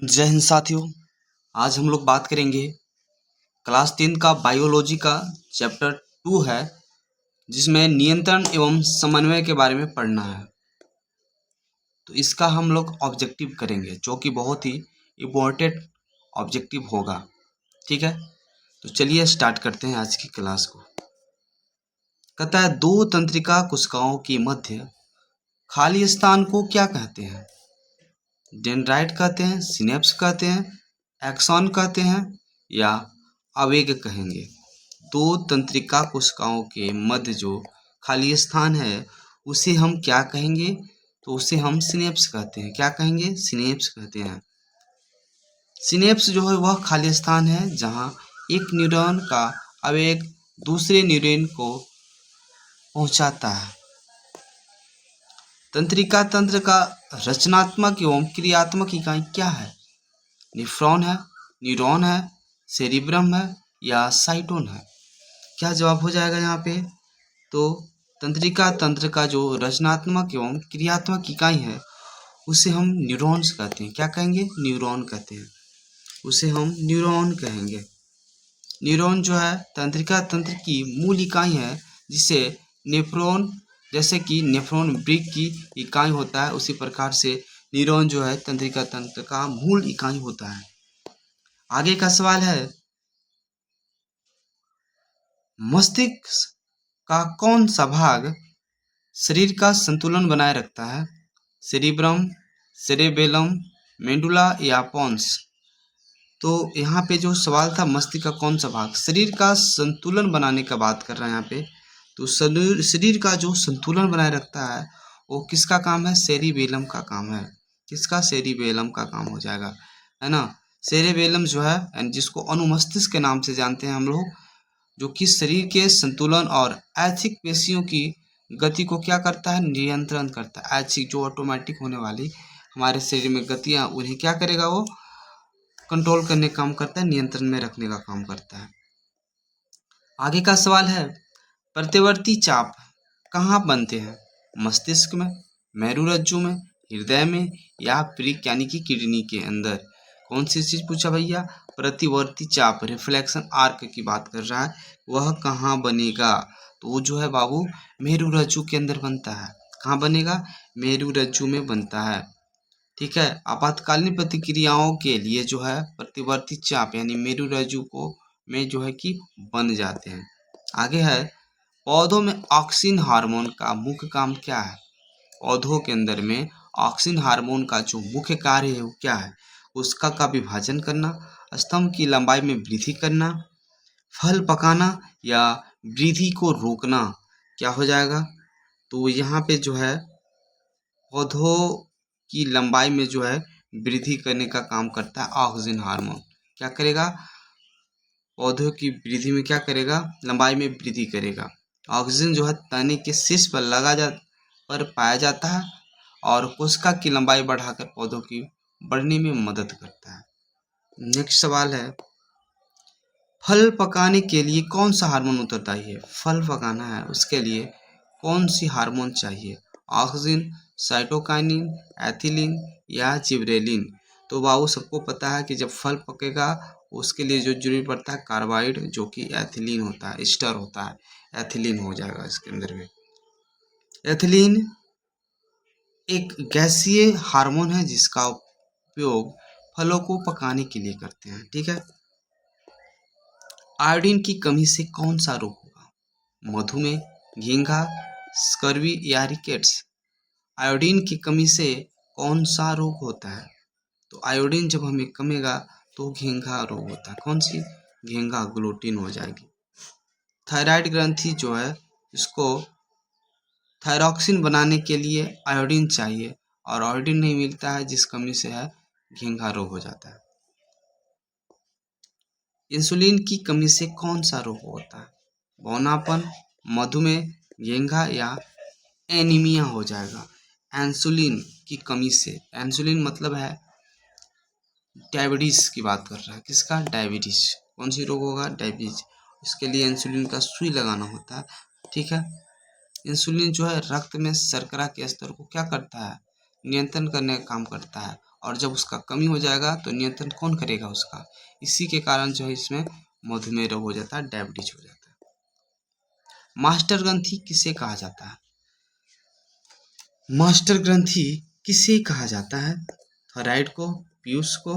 जय हिंद साथियों। आज हम लोग बात करेंगे क्लास 10 का बायोलॉजी का चैप्टर 2 है, जिसमें नियंत्रण एवं समन्वय के बारे में पढ़ना है। तो इसका हम लोग ऑब्जेक्टिव करेंगे, जो कि बहुत ही इम्पोर्टेंट ऑब्जेक्टिव होगा। ठीक है, तो चलिए स्टार्ट करते हैं आज की क्लास को। कहता है, दो तंत्रिका कोशिकाओं के मध्य खाली स्थान को क्या कहते हैं? डेंड्राइट कहते हैं, सिनेप्स कहते हैं, एक्सॉन कहते हैं या आवेग कहेंगे। दो तंत्रिका कोशिकाओं के मध्य जो खाली स्थान है उसे हम क्या कहेंगे? तो उसे हम सिनेप्स कहते हैं। क्या कहेंगे? सिनेप्स कहते हैं। सिनेप्स जो है वह खाली स्थान है जहां एक न्यूरॉन का आवेग दूसरे न्यूरॉन को पहुंचाता है। तंत्रिका तंत्र का रचनात्मक एवं क्रियात्मक इकाई क्या है? नेफ्रॉन है, न्यूरॉन है, सेरिब्रम है या साइटोन है? क्या जवाब हो जाएगा यहाँ पे? तो तंत्रिका तंत्र का जो रचनात्मक एवं क्रियात्मक इकाई है उसे हम न्यूरॉन्स कहते हैं। क्या कहेंगे? न्यूरॉन कहते हैं। उसे हम न्यूरॉन कहेंगे। न्यूरॉन जो है तंत्रिका तंत्र की मूल इकाई है, जिसे नेफ्रॉन, जैसे कि नेफ्रॉन ब्रिक की इकाई होता है, उसी प्रकार से न्यूरॉन जो है तंत्रिका तंत्र का मूल इकाई होता है। आगे का सवाल है, मस्तिष्क का कौन सा भाग शरीर का संतुलन बनाए रखता है? सेरिब्रम, सेरेबेलम, मेडुला या पोन्स? तो यहाँ पे जो सवाल था, मस्तिष्क का कौन सा भाग शरीर का संतुलन बनाने का बात कर रहा है यहाँ पे। तो शरीर का जो संतुलन बनाए रखता है वो किसका काम है? सेरिबेलम का काम है। किसका? सेरिबेलम का काम हो जाएगा, है ना। सेरेबेलम जो है, जिसको अनुमस्तिष्क के नाम से जानते हैं हम लोग, जो कि शरीर के संतुलन और ऐच्छिक पेशियों की गति को क्या करता है? नियंत्रण करता है। ऐच्छिक जो ऑटोमेटिक होने वाली हमारे शरीर में गतियाँ, उन्हें क्या करेगा? वो कंट्रोल करने का काम करता है, नियंत्रण में रखने का काम करता है। आगे का सवाल है, प्रतिवर्ती चाप कहाँ बनते हैं? मस्तिष्क में, मेरुरज्जु में, हृदय में या प्रीक यानी कि किडनी के अंदर? कौन सी चीज पूछा भैया? प्रतिवर्ती चाप, रिफ्लेक्शन आर्क की बात कर रहा है। वह कहाँ बनेगा? तो वो जो है बाबू मेरुरज्जु के अंदर बनता है। कहाँ बनेगा? मेरुरज्जु में बनता है। ठीक है, आपातकालीन प्रतिक्रियाओं के लिए जो है प्रतिवर्ती चाप यानी मेरुरज्जु को में जो है कि बन जाते हैं। आगे है, पौधों में ऑक्सिन हार्मोन का मुख्य काम क्या है? पौधों के अंदर में ऑक्सिन हार्मोन का जो मुख्य कार्य है वो क्या है? उसका का विभाजन करना, स्तंभ की लंबाई में वृद्धि करना, फल पकाना या वृद्धि को रोकना? क्या हो जाएगा? तो यहाँ पे जो है पौधों की लंबाई में जो है वृद्धि करने का काम करता है ऑक्सिन हार्मोन। क्या करेगा? पौधों की वृद्धि में क्या करेगा? लंबाई में वृद्धि करेगा। ऑक्सीजन जो है तने के शीर्ष पर पाया जाता है और कोशिका की लंबाई बढ़ाकर पौधों की बढ़ने में मदद करता है। नेक्स्ट सवाल है, फल पकाने के लिए कौन सा हार्मोन उत्तरदायी है? फल पकाना है उसके लिए कौन सी हार्मोन चाहिए? ऑक्सिन, साइटोकाइनिन, एथिलीन या जिबरेलिन? तो बाबू सबको पता है कि जब फल पकेगा उसके लिए जो जरूरी पड़ता है कार्बाइड, जो कि एथिलीन होता है, एस्टर होता है, एथिलीन हो जाएगा इसके अंदर में। एथिलीन एक गैसीय हार्मोन है जिसका उपयोग फलों को पकाने के लिए करते हैं। ठीक है, आयोडीन की कमी से कौन सा रोग होगा? मधुमेह, घींघा, स्कर्वी या रिकेट्स? आयोडीन की कमी से कौन सा रोग होता है? तो आयोडीन जब हमें कमेगा तो घींघा रोग होता है। कौन सी? घींघा, ग्लूटीन हो जाएगी। थायराइड ग्रंथि जो है इसको थायरॉक्सिन बनाने के लिए आयोडीन चाहिए और आयोडीन नहीं मिलता है, जिस कमी से है घींघा रोग हो जाता है। इंसुलिन की कमी से कौन सा रोग होता है? बौनापन, मधुमेह, घेंघा या एनीमिया हो जाएगा। इंसुलिन की कमी से, इंसुलिन मतलब है डायबिटीज की बात कर रहा है। किसका? डायबिटीज। कौन सी रोग होगा? डायबिटीज। इसके लिए इंसुलिन का सुई लगाना होता है। ठीक है, इंसुलिन जो है रक्त में शर्करा के स्तर को क्या करता है? नियंत्रण करने का काम करता है और जब उसका कमी हो जाएगा तो नियंत्रण कौन करेगा उसका। इसी के कारण जो है इसमें मधुमेह रोग हो जाता है, डायबिटीज हो जाता है। मास्टर ग्रंथि किसे कहा जाता है? मास्टर ग्रंथि किसे कहा जाता है? थायराइड को, पीयूष को,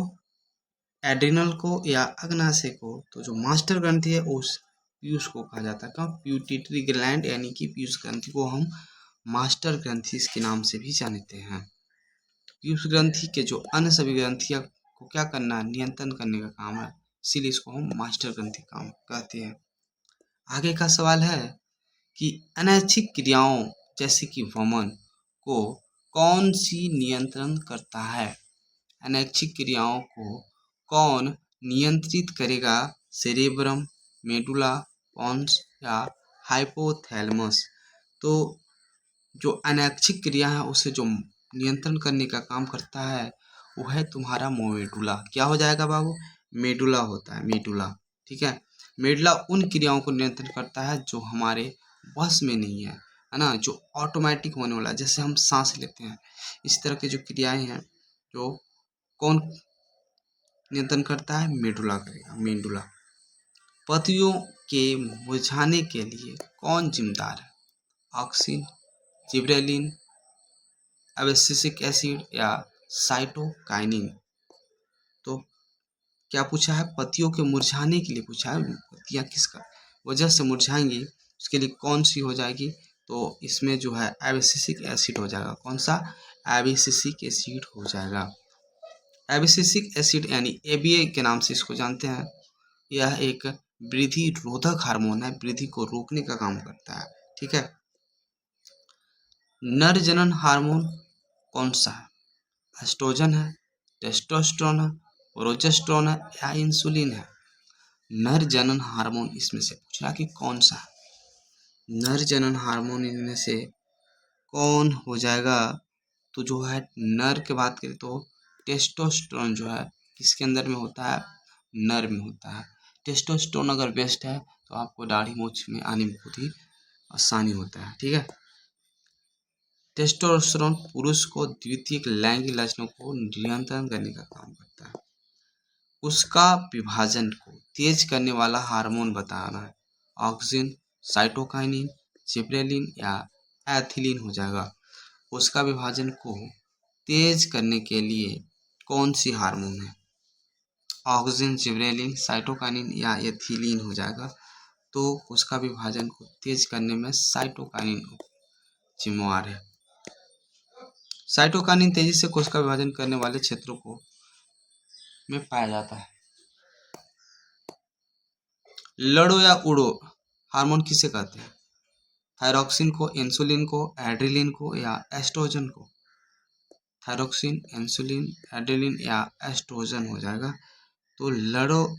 एड्रिनल को या अग्नाशय को? तो जो मास्टर ग्रंथि है उस पीयूष को कहा जाता है। क्यों? प्यूटिटरी ग्लैंड यानी कि पीयूष ग्रंथि को हम मास्टर ग्रंथि के नाम से भी जानते हैं। पीयूष ग्रंथि के जो अन्य सभी ग्रंथियां को क्या करना है? नियंत्रण करने का काम है, इसीलिए इसको हम मास्टर ग्रंथि काम कहते हैं। आगे का सवाल है कि अनैच्छिक क्रियाओं जैसे कि वमन को कौन सी नियंत्रण करता है? अनैच्छिक क्रियाओं को कौन नियंत्रित करेगा? सेरेब्रम, मेडुला, पॉन्स या हाइपोथैलेमस? तो जो अनैच्छिक क्रिया है उसे जो नियंत्रण करने का काम करता है वो है तुम्हारा मेडुला। क्या हो जाएगा बाबू? मेडुला होता है, मेडुला। ठीक है, मेडुला उन क्रियाओं को नियंत्रण करता है जो हमारे बस में नहीं है ना, जो ऑटोमेटिक होने वाला है, जैसे हम सांस लेते हैं, इस तरह की जो क्रियाएं हैं जो कौन नियंत्रण करता है? मेडुला करेगा, मेडुला। पतियों के मुरझाने के लिए कौन जिम्मेदार है? ऑक्सिन, जिब्रेलिन, एब्सिसिक एसिड या साइटोकाइनिन? तो क्या पूछा है? पत्तियों के मुरझाने के लिए पूछा है। पत्तियां किसका वजह से मुरझाएंगी उसके लिए कौन सी हो जाएगी? तो इसमें जो है एब्सिसिक एसिड हो जाएगा। कौन सा? एब्सिसिक एसिड हो जाएगा। एब्सिसिक एसिड यानी एबीए के नाम से इसको जानते हैं। यह एक वृद्धि रोधक हार्मोन है, वृद्धि को रोकने का काम करता है। ठीक है, नर जनन हार्मोन कौन सा है? एस्ट्रोजन है, टेस्टोस्टेरोन है, प्रोजेस्टेरोन है या इंसुलिन है? नर जनन हार्मोन इसमें से पूछा कि कौन सा है? नर जनन हार्मोन इनमें से कौन हो जाएगा? तो जो है नर की बात करें तो टेस्टोस्टेरोन जो है किसके अंदर में होता है? नर में होता है। टेस्टोस्टेरोन अगर बेस्ट है तो आपको दाढ़ी मूंछ में आने में बहुत ही आसानी होता है। ठीक है, टेस्टोस्टेरोन पुरुष को द्वितीयक लैंगिक लक्षणों को नियंत्रण करने का काम करता है। उसका विभाजन को तेज करने वाला हार्मोन बताना है। ऑक्सिन, साइटोकाइनिन, जिब्रेलिन या एथिलीन हो जाएगा। उसका विभाजन को तेज करने के लिए कौन सी हार्मोन है? ऑक्सिन, जिब्रेलिन, साइटोकाइनिन या एथिलीन हो जाएगा। तो उसका विभाजन को तेज करने में साइटोकाइनिन जिम्मेवार है। साइटोकाइनिन तेजी से कोशिका विभाजन करने वाले क्षेत्रों को में पाया जाता है। लड़ो या उड़ो हार्मोन किसे कहते हैं? थायरॉक्सिन को, इंसुलिन को, एड्रेलिन को या एस्ट्रोजन को? थायरॉक्सिन, इंसुलिन, एड्रेलिन या एस्ट्रोजन हो जाएगा। तो लड़ो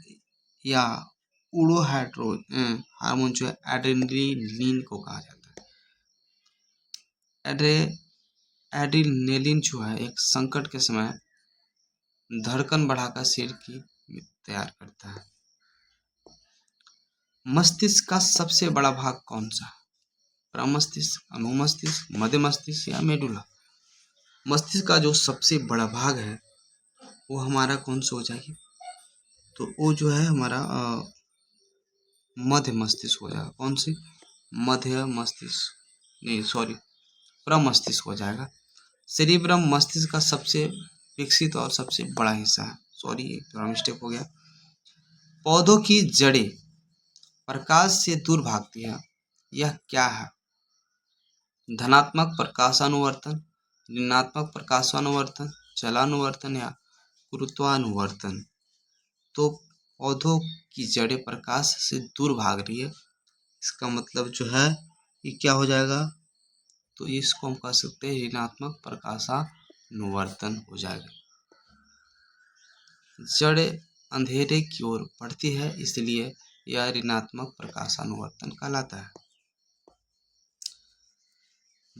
या उड़ो हार्मोन जो है एड्रेनलिन को कहा जाता है। एड्रेनलिन जो है एक संकट के समय धड़कन बढ़ाकर शरीर की तैयार करता है। मस्तिष्क का सबसे बड़ा भाग कौन सा है? प्रमस्तिष्क, अनुमस्तिष्क, मध्य मस्तिष्क या मेडुला? मस्तिष्क का जो सबसे बड़ा भाग है वो हमारा कौन सा हो जाएगी? तो वो जो है हमारा मध्य मस्तिष्क हो जाएगा। कौन सी? मध्य मस्तिष्क नहीं, सॉरी, प्रमस्तिष्क हो जाएगा। सेरिब्रम मस्तिष्क का सबसे विकसित और सबसे बड़ा हिस्सा है। सॉरी, थोड़ा मिस्टेक हो गया। पौधों की जड़ें प्रकाश से दूर भागती है, यह क्या है? धनात्मक प्रकाशानुवर्तन, ऋणात्मक प्रकाशानुवर्तन, जलानुवर्तन या गुरुत्वानुवर्तन? तो पौधों की जड़ें प्रकाश से दूर भाग रही है, इसका मतलब जो है ये क्या हो जाएगा? तो इसको हम कह सकते हैं ऋणात्मक प्रकाशानुवर्तन हो जाएगा। जड़ अंधेरे की ओर बढ़ती है इसलिए यह ऋणात्मक प्रकाशानुवर्तन कहलाता है।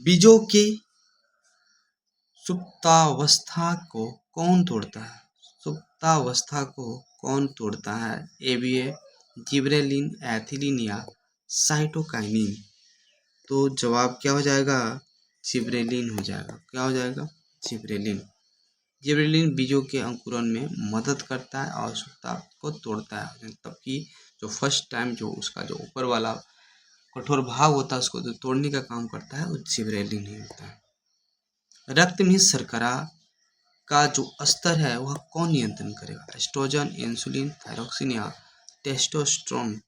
बीजों की सुप्तावस्था को कौन तोड़ता है? सुप्तावस्था को कौन तोड़ता है? एबीए, जिब्रेलिन, एथिलीन या साइटोकाइनिन? तो जवाब क्या हो जाएगा? जिब्रेलिन हो जाएगा। क्या हो जाएगा? जिब्रेलिन। जिबरेलिन बीजों के अंकुरण में मदद करता है और सूखता को तोड़ता है। तबकि जो फर्स्ट टाइम जो उसका जो ऊपर वाला कठोर भाग होता है उसको जो तोड़ने का काम करता है वो जिबरेलिन ही होता है। रक्त में शर्करा का जो स्तर है वह कौन नियंत्रण करेगा? एस्ट्रोजन, इंसुलिन, थायरोक्सिन या टेस्टोस्टेरोन?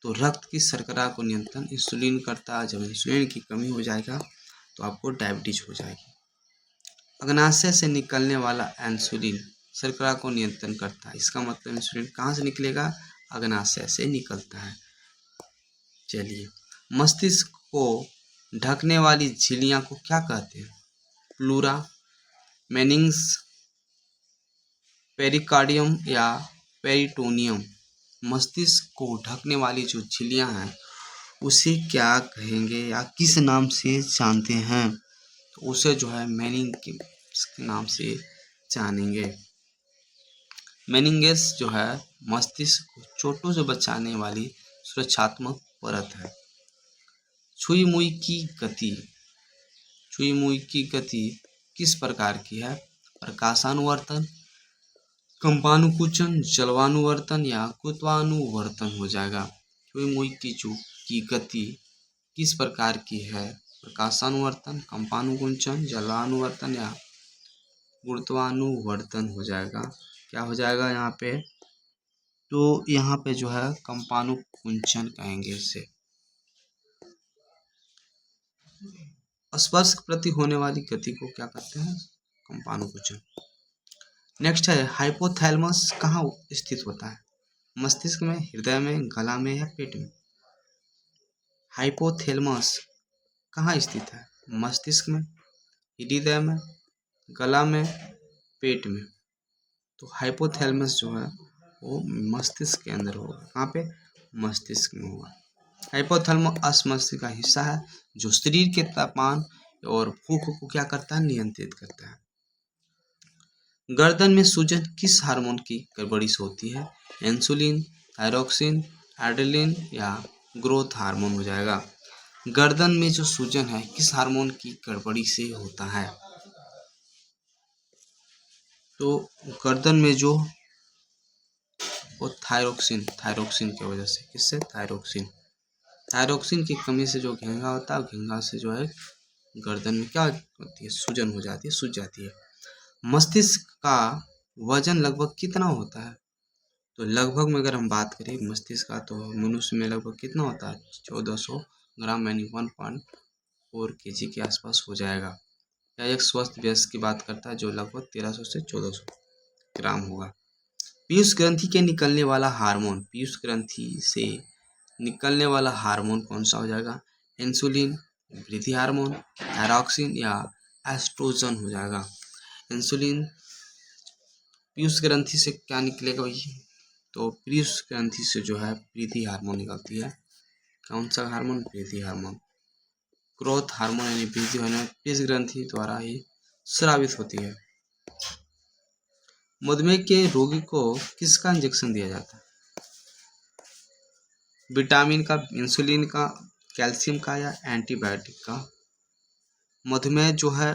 तो रक्त की शर्करा को नियंत्रण इंसुलिन करता है। जब इंसुलिन की कमी हो जाएगा तो आपको डायबिटीज हो जाएगी। अग्नाशय से निकलने वाला इंसुलिन शर्करा को नियंत्रण करता है। इसका मतलब इंसुलिन कहाँ से निकलेगा? अग्नाशय से निकलता है। चलिए, मस्तिष्क को ढकने वाली झिल्लियां को क्या कहते हैं? प्लूरा, मेनिंग्स, पेरिकार्डियम या पेरिटोनियम? मस्तिष्क को ढकने वाली जो झिल्लियां हैं उसे क्या कहेंगे या किस नाम से जानते हैं? तो उसे जो है मेनिंगस के नाम से जानेंगे। मेनिंगस जो है मस्तिष्क को चोटों से बचाने वाली सुरक्षात्मक परत है। छुई मुई की गति, छुई मुई की गति किस प्रकार की है? प्रकाशानुवर्तन, कंपानुकुंचन, जलवानुवर्तन या गुरुत्वानुवर्तन हो जाएगा। छुई मुई की गति किस प्रकार की है? प्रकाशानुवर्तन, कंपानुकुंचन, जलानुवर्तन या गुरुत्वानुवर्तन हो जाएगा। क्या हो जाएगा यहाँ पे? तो यहाँ पे जो है कंपानुकुंचन कहेंगे इसे। स्पर्श प्रति होने वाली गति को क्या कहते हैं? कंपानुकुंचन। नेक्स्ट है हाइपोथैलेमस कहाँ स्थित होता है? मस्तिष्क में, हृदय में, गला में या पेट में? हाइपोथैलेमस कहाँ स्थित है? मस्तिष्क में, हृदय में, गला में, पेट में? तो हाइपोथैलेमस जो है वो मस्तिष्क के अंदर होगा। कहाँ पे? मस्तिष्क में होगा। हाइपोथैलेमस मस्तिष्क का हिस्सा है जो शरीर के तापमान और भूख को क्या करता है? नियंत्रित करता है। गर्दन में सूजन किस हार्मोन की गड़बड़ी से होती है? इंसुलिन, थायरोक्सिन, एड्रेनलिन या ग्रोथ हार्मोन हो जाएगा। गर्दन में जो सूजन है किस हार्मोन की गड़बड़ी से होता है? तो गर्दन में जो वो थायरोक्सिन की वजह से। किससे? थायरोक्सिन की कमी से जो घेंगा होता है, घेंगा से जो है गर्दन में क्या होती है? सूजन हो जाती है, सूज जाती है। मस्तिष्क का वजन लगभग कितना होता है? तो लगभग में अगर हम बात करें मस्तिष्क का तो मनुष्य में लगभग कितना होता है? 1400 ग्राम यानी 1.4 kg के आसपास हो जाएगा। या एक स्वस्थ वयस्क की बात करता है जो लगभग 1300 से 1400 ग्राम होगा। पीयूष ग्रंथि के निकलने वाला हार्मोन, पीयूष ग्रंथि से निकलने वाला हार्मोन कौन सा हो जाएगा? इंसुलिन, वृद्धि हार्मोन, थायरॉक्सिन या एस्ट्रोजन हो जाएगा। इंसुलिन। पीयूष ग्रंथि से क्या निकलेगा भाई? तो पीयूष ग्रंथि से जो है वृद्धि हार्मोन निकलती है। कौन सा हार्मोन? वृद्धि हार्मोन। ग्रोथ हार्मोन यानी वृद्धि होने पीयूष ग्रंथि द्वारा ही स्रावित होती है। मधुमेह के रोगी को किसका इंजेक्शन दिया जाता है? विटामिन का, इंसुलिन का, कैल्शियम का या एंटीबायोटिक का? मधुमेह जो है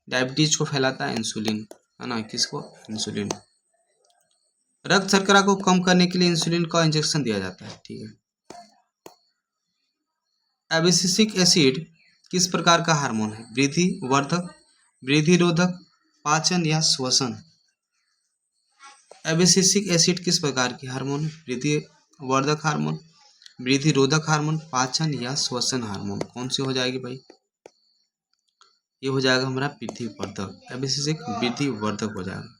डायबिटीज को फैलाता है, इंसुलिन है ना। किसको? इंसुलिन। रक्त शर्करा को कम करने के लिए इंसुलिन का इंजेक्शन दिया जाता है। ठीक है। एबिसिसिक एसिड किस प्रकार का हार्मोन है? वृद्धि वर्धक, वृद्धि रोधक, पाचन या श्वसन? एबिसिसिक एसिड किस प्रकार की हार्मोन है? वृद्धि वर्धक हार्मोन, वृद्धि रोधक हार्मोन, पाचन या श्वसन हार्मोन? कौन सी हो जाएगी भाई? ये हो जाएगा हमारा वृद्धि वर्धक। एबिसिसिक वृद्धि वर्धक हो जाएगा।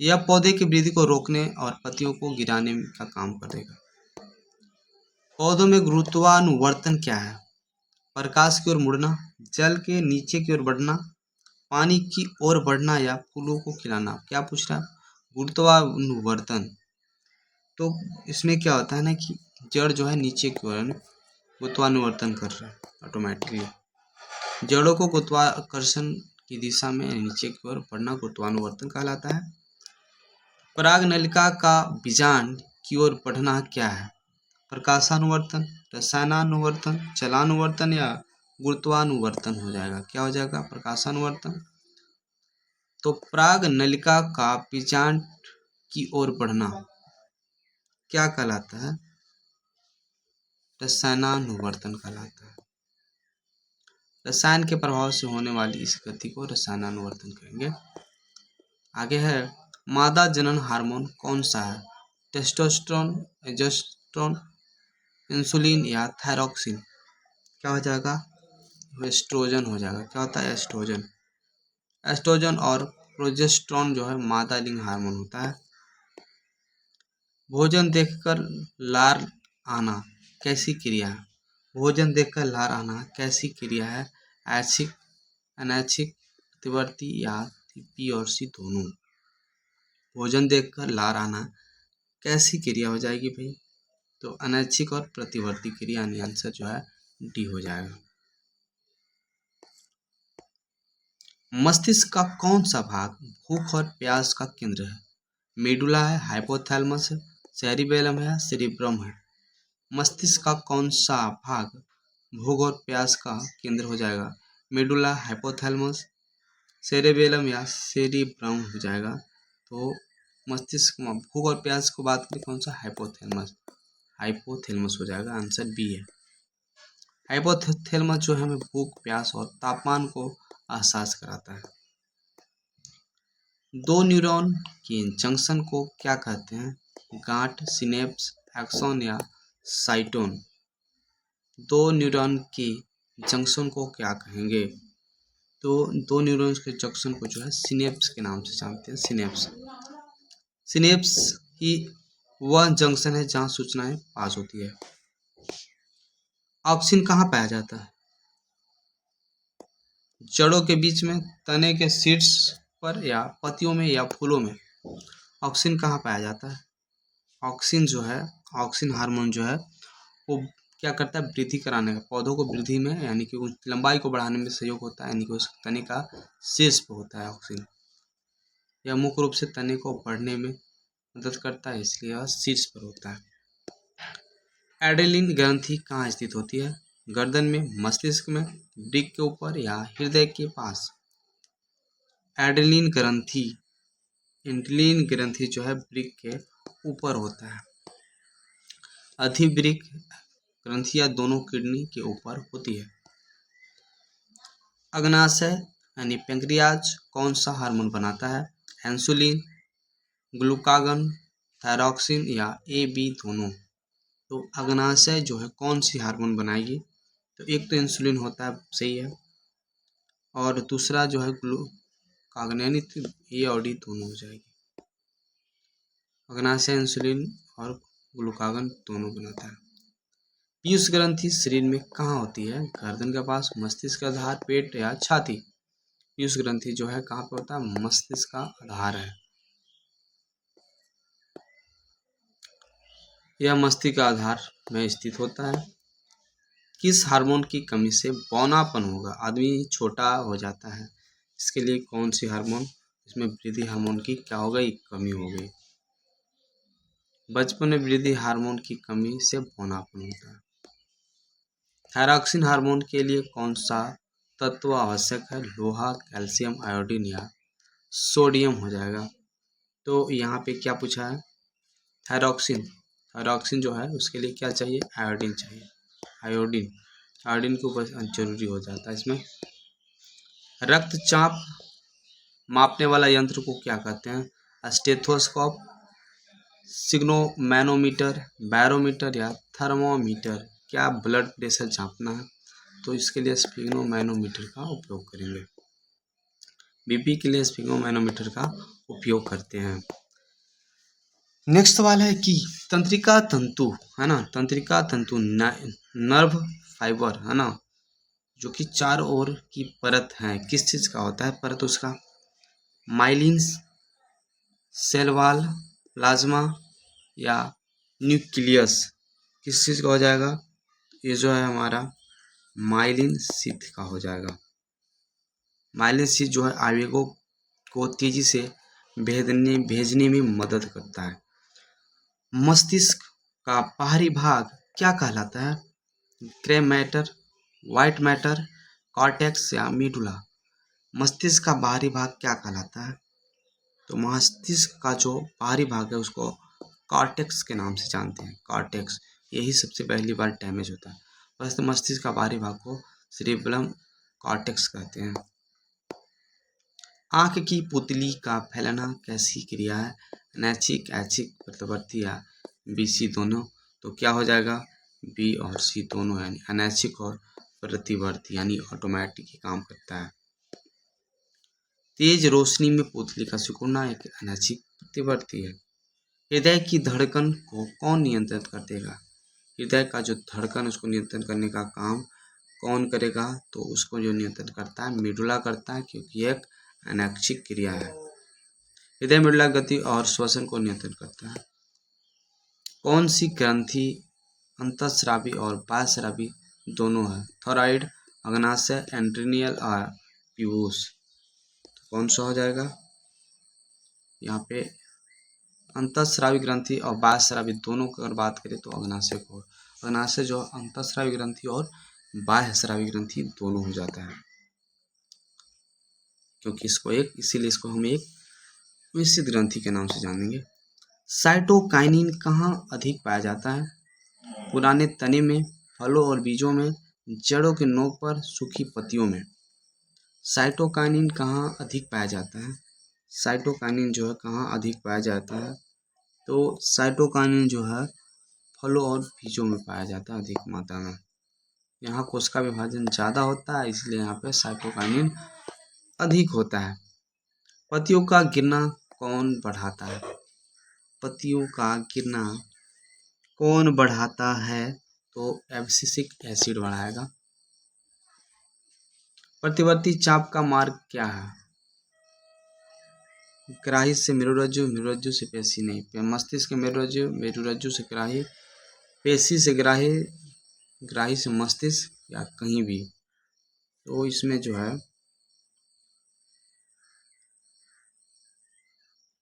यह पौधे की वृद्धि को रोकने और पत्तियों को गिराने का काम करेगा। पौधों में गुरुत्वानुवर्तन क्या है? प्रकाश की ओर मुड़ना, जल के नीचे की ओर बढ़ना, पानी की ओर बढ़ना या फूलों को खिलाना? क्या पूछ रहा है? गुरुत्वानुवर्तन। तो इसमें क्या होता है ना कि जड़ जो है नीचे की ओर गुरुत्वानुवर्तन कर रहा है ऑटोमेटिकली। जड़ों को गुरुत्वाकर्षण की दिशा में नीचे की ओर बढ़ना गुरुत्वानुवर्तन कहलाता है। परागनलिका का बीजांड की ओर बढ़ना क्या है? प्रकाशानुवर्तन, रसायनानुवर्तन, जलानुवर्तन या गुरुत्वानुवर्तन हो जाएगा। क्या हो जाएगा? प्रकाशानुवर्तन। तो प्राग नलिका का पिचांट की ओर बढ़ना क्या कहलाता है? रसायनानुवर्तन कहलाता है। रसायन के प्रभाव से होने वाली इस गति को रसायनानुवर्तन कहेंगे। आगे है, मादा जनन हार्मोन कौन सा है? टेस्टोस्टेरोन, एस्ट्रोजन, इंसुलिन या थायरॉक्सिन? क्या हो जाएगा? एस्ट्रोजन हो जाएगा। क्या होता है? एस्ट्रोजन। एस्ट्रोजन और प्रोजेस्टेरोन जो है मादा लिंग हार्मोन होता है। भोजन देखकर लार आना कैसी क्रिया है? भोजन देखकर लार आना कैसी क्रिया है? ऐच्छिक, अनैच्छिक, प्रतिवर्ती या पी और सी दोनों? भोजन देखकर लार आना कैसी क्रिया हो जाएगी भाई? तो अनैच्छिक और प्रतिवर्ती क्रिया, यानी आंसर जो है डी हो जाएगा। मस्तिष्क का कौन सा भाग भूख और प्यास का केंद्र है? मेडुला है, हाइपोथैलेमस है, सेरिबेलम है, सेरिब्रम है? मस्तिष्क का कौन सा भाग भूख और प्यास का केंद्र हो जाएगा? मेडुला, हाइपोथैलेमस, सेरिबेलम या सेरिब्रम हो जाएगा। तो मस्तिष्क में भूख और प्यास को बात करें, कौन सा? हाइपोथैलेमस। हाइपोथैलेमस हो जाएगा, आंसर बी है। हाइपोथैलेमस जो है हमें भूख, प्यास और तापमान को एहसास कराता है। दो न्यूरॉन के जंक्शन को क्या कहते हैं? गांठ, सिनेप्स, एक्सॉन या साइटोन? दो न्यूरॉन के जंक्शन को क्या कहेंगे? तो दो न्यूरॉन्स के जंक्शन को जो है सिनेप्स के नाम से जानते हैं। सिनेप्स। सिनेप्स ही वह जंक्शन है जहां सूचनाएं पास होती है। ऑक्सिन कहाँ पाया जाता है? जड़ों के बीच में, तने के शीर्ष पर या पत्तियों में या फूलों में? ऑक्सिन कहाँ पाया जाता है? ऑक्सिन जो है, ऑक्सिन हार्मोन जो है वो क्या करता है? वृद्धि कराने का, पौधों को वृद्धि में यानी कि उस लंबाई को बढ़ाने में सहयोग होता है, यानी कि उस तने का शीर्ष पर होता है ऑक्सिन। यह मुख्य रूप से तने को बढ़ने में मदद करता है, इसलिए यह शीर्ष पर होता है। एड्रेनलिन ग्रंथि कहाँ स्थित होती है? गर्दन में, मस्तिष्क में, वृक्क के ऊपर या हृदय के पास? एड्रेनलिन ग्रंथि, एड्रेनलिन ग्रंथि जो है वृक्क के ऊपर होता है। अधिवृक्क ग्रंथियां दोनों किडनी के ऊपर होती है। अग्नाशय यानी पैंक्रियाज कौन सा हार्मोन बनाता है? इंसुलिन, ग्लूकागन, थायरॉक्सिन या ए बी दोनों? तो अग्नाशय जो है कौन सी हार्मोन बनाएगी? तो एक तो इंसुलिन होता है, सही है, और दूसरा जो है ग्लूकागन, यानी ए और डी दोनों हो जाएगी। अग्नाशय इंसुलिन और ग्लूकागन दोनों बनाता है। पीयूष ग्रंथि शरीर में कहाँ होती है? गर्दन के पास, मस्तिष्क का आधार, पेट या छाती? पीयूष ग्रंथि जो है कहाँ पर होता है? मस्तिष्क का आधार है। यह मस्तिष्क का आधार में स्थित होता है। किस हार्मोन की कमी से बौनापन होगा? आदमी छोटा हो जाता है, इसके लिए कौन सी हार्मोन? इसमें वृद्धि हार्मोन की क्या हो गई? कमी हो गई। बचपन में वृद्धि हार्मोन की कमी से बौनापन होता है। थायरॉक्सिन हार्मोन के लिए कौन सा तत्व आवश्यक है? लोहा, कैल्शियम, आयोडीन या सोडियम हो जाएगा। तो यहाँ पे क्या पूछा है? थायरॉक्सिन। थायरॉक्सिन जो है उसके लिए क्या चाहिए? आयोडीन चाहिए। आयोडीन, आयोडीन को बस जरूरी हो जाता है इसमें। रक्तचाप मापने वाला यंत्र को क्या कहते हैं? स्टेथोस्कोप, सिग्नोमैनोमीटर, बैरोमीटर या थर्मोमीटर? क्या ब्लड प्रेशर झांपना है? तो इसके लिए स्फिग्नोमैनोमीटर का उपयोग करेंगे। बीपी के लिए स्फिग्नोमैनोमीटर का उपयोग करते हैं। नेक्स्ट सवाल है कि तंत्रिका तंतु है ना, तंत्रिका तंतु नर्व फाइबर है ना, जो कि चारों ओर की परत है, किस चीज का होता है परत उसका? माइलिन, सेल वॉल, प्लाज्मा या न्यूक्लियस? किस चीज का हो जाएगा? ये जो है हमारा माइलिन शीथ का हो जाएगा। माइलिन शीथ जो है आवेगों को तेजी से भेजने में मदद करता है। मस्तिष्क का बाहरी भाग क्या कहलाता है? Grey matter, white matter, cortex या मीडुला? मस्तिष्क का बाहरी भाग क्या कहलाता है? तो मस्तिष्क का जो बाहरी भाग है उसको कॉर्टेक्स के नाम से जानते हैं। कॉर्टेक्स, यही सबसे पहली बार डैमेज होता है। वैसे मस्तिष्क का बाहरी भाग को सेरेब्रम कॉर्टेक्स कहते हैं। आंख की पुतली का फैलना कैसी क्रिया है? अनैच्छिक, ऐच्छिक, प्रतिवर्ती या बीसी दोनों? तो क्या हो जाएगा? बी और सी दोनों, यानी अनैच्छिक और प्रतिवर्ती, यानी ऑटोमेटिक ही काम करता है। तेज रोशनी में पुतली का सिकुड़ना एक अनैच्छिक प्रतिवर्ती है। हृदय की धड़कन को कौन नियंत्रित कर देगा? हृदय का जो धड़कन उसको नियंत्रण करने का काम कौन करेगा? तो उसको जो नियंत्रण करता है मेडुला करता है, क्योंकि एक अनैच्छिक क्रिया है। हृदय मेडुला गति और श्वसन को नियंत्रण करता है। कौन सी ग्रंथि अंतःस्रावी और बाह्यस्रावी दोनों है? थोराइड, अग्नाशय, एड्रिनियल और पीयूष? तो कौन सा हो जाएगा? यहाँ पे अंतःस्रावी ग्रंथि और बाह्यस्रावी दोनों की अगर बात करें तो अग्नाशय को, अग्नाशय जो अंतःस्रावी ग्रंथि और बाह्यस्रावी ग्रंथि दोनों हो जाता है, क्योंकि इसीलिए इसको हम एक निश्चित ग्रंथि के नाम से जानेंगे। साइटोकाइनिन कहाँ अधिक पाया जाता है? पुराने तने में, फलों और बीजों में, जड़ों के नोक पर, सूखी पत्तियों में। साइटोकाइनिन कहाँ अधिक पाया जाता है? साइटोकाइनिन जो है कहाँ अधिक पाया जाता है? तो साइटोकाइनिन जो है फलों और बीजों में पाया जाता है अधिक मात्रा में। यहाँ कोशिका विभाजन ज़्यादा होता है, इसलिए यहाँ पे साइटोकाइनिन अधिक होता है। पत्तियों का गिरना कौन बढ़ाता है? पत्तियों का गिरना कौन बढ़ाता है? तो एब्सिसिक एसिड बढ़ाएगा। प्रतिवर्ती चाप का मार्ग क्या है? ग्राही से मेरुरज्जु, मेरुरज्जु से पेशी नहीं, मस्तिष्क से मेरुरज्जु, मेरुरज्जु से ग्राही, पेशी से ग्राही, ग्राही से मस्तिष्क, या कहीं भी। तो इसमें जो है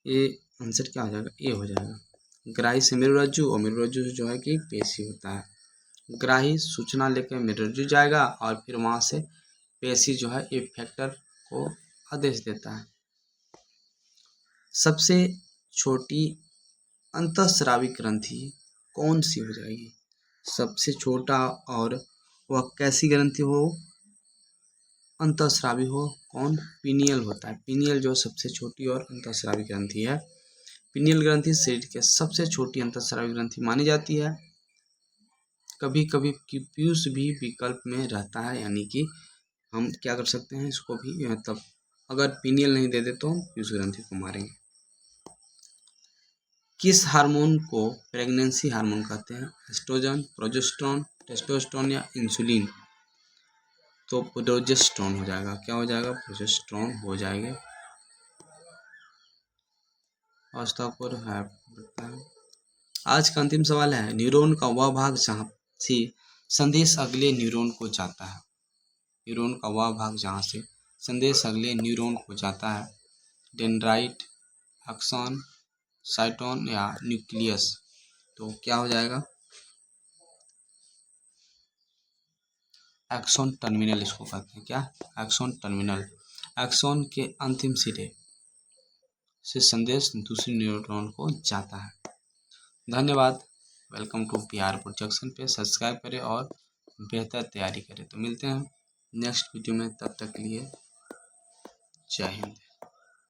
ये आंसर क्या हो जाएगा? ए हो जाएगा। ग्राही से मेरुरज्जु और मेरुरज्जु से जो है कि पेशी होता है। ग्राही सूचना लेकर मेरुरज्जु जाएगा और फिर वहाँ से पेशी जो है इफेक्टर को आदेश देता है। सबसे छोटी अंतःस्रावी ग्रंथि कौन सी हो जाएगी? सबसे छोटा और वह कैसी ग्रंथि हो? अंतःस्रावी हो। कौन? पीनियल होता है। पीनियल जो सबसे छोटी और अंतःस्रावी ग्रंथि है। पीनियल ग्रंथि शरीर के सबसे छोटी अंतःस्रावी ग्रंथि मानी जाती है। कभी कभी पीयूष भी विकल्प में रहता है, यानी कि हम क्या कर सकते हैं इसको भी, मतलब अगर पीनियल नहीं दे दे तो हम पीयूष ग्रंथि को मारेंगे। किस हार्मोन को प्रेगनेंसी हार्मोन कहते हैं? एस्ट्रोजन, प्रोजेस्टेरोन, टेस्टोस्टेरोन या इंसुलिन? तो प्रोजेस्टेरोन हो जाएगा। क्या हो जाएगा? प्रोजेस्टेरोन हो जाएगा। अवस्थापुर है। आज का अंतिम सवाल है, न्यूरॉन का वह भाग जहाँ से संदेश अगले न्यूरॉन को जाता है। न्यूरॉन का वह भाग जहाँ से संदेश अगले न्यूरॉन को जाता है। डेंड्राइट, एक्सॉन, साइटोन या न्यूक्लियस? तो क्या हो जाएगा? एक्सॉन टर्मिनल इसको कहते हैं। क्या? Axon terminal. एक्सॉन के अंतिम सिरे से संदेश दूसरे न्यूरॉन को जाता है। धन्यवाद। वेलकम टू PR प्रोजेक्शन पे सब्सक्राइब करें और बेहतर तैयारी करें। तो मिलते हैं नेक्स्ट वीडियो में, तब तक के लिए जय हिंद।